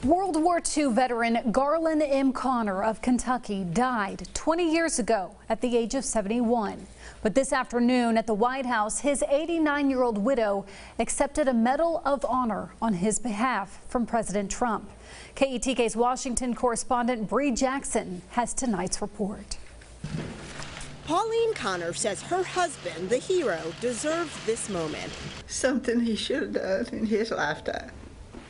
World War II veteran Garland M. Connor of Kentucky died 20 years ago at the age of 71. But this afternoon at the White House, his 89-year-old widow accepted a Medal of Honor on his behalf from President Trump. KETK's Washington correspondent Bree Jackson has tonight's report. Pauline Connor says her husband, the hero, deserved this moment. Something he should have done in his lifetime.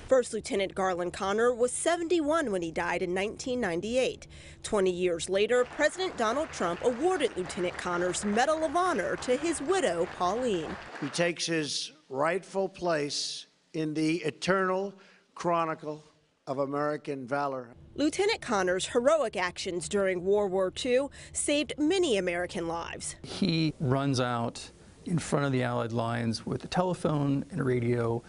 First Lieutenant Garland Connor was 71 when he died in 1998. 20 years later, President Donald Trump awarded Lieutenant Connor's Medal of Honor to his widow, Pauline. He takes his rightful place in the eternal chronicle of American valor. Lieutenant Connor's heroic actions during World War II saved many American lives. He runs out in front of the Allied lines with a telephone and a radio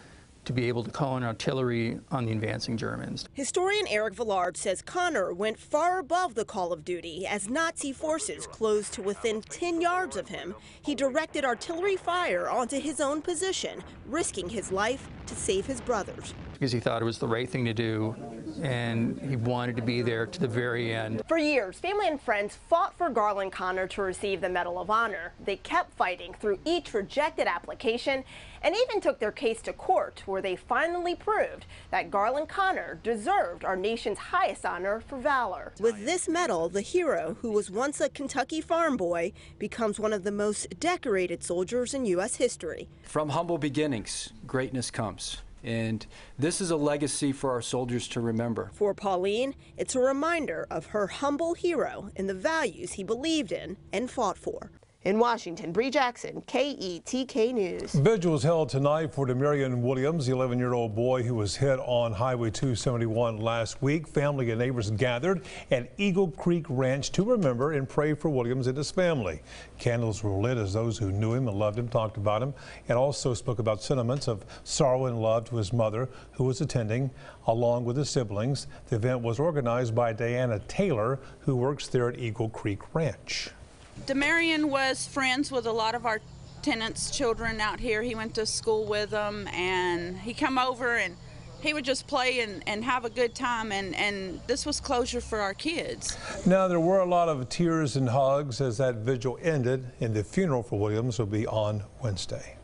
to be able to call in artillery on the advancing Germans. Historian Eric Villard says Connor went far above the call of duty. As Nazi forces closed to within 10 yards of him, he directed artillery fire onto his own position, risking his life to save his brothers. Because he thought it was the right thing to do, and he wanted to be there to the very end. For years, family and friends fought for Garland Connor to receive the Medal of Honor. They kept fighting through each rejected application and even took their case to court, where they finally proved that Garland Connor deserved our nation's highest honor for valor. With this medal, the hero, who was once a Kentucky farm boy, becomes one of the most decorated soldiers in U.S. history. From humble beginnings, greatness comes. And this is a legacy for our soldiers to remember. For Pauline, it's a reminder of her humble hero and the values he believed in and fought for. In Washington, Bree Jackson, KETK News. Vigil was held tonight for Demarion Williams, the 11-year-old boy who was hit on Highway 271 last week. Family and neighbors gathered at Eagle Creek Ranch to remember and pray for Williams and his family. Candles were lit as those who knew him and loved him talked about him, and also spoke about sentiments of sorrow and love to his mother, who was attending, along with his siblings. The event was organized by Diana Taylor, who works there at Eagle Creek Ranch. Demarion was friends with a lot of our tenants' children out here. He went to school with them, and he come over and he would just play and have a good time, and this was closure for our kids. Now, there were a lot of tears and hugs as that vigil ended, and the funeral for Williams will be on Wednesday.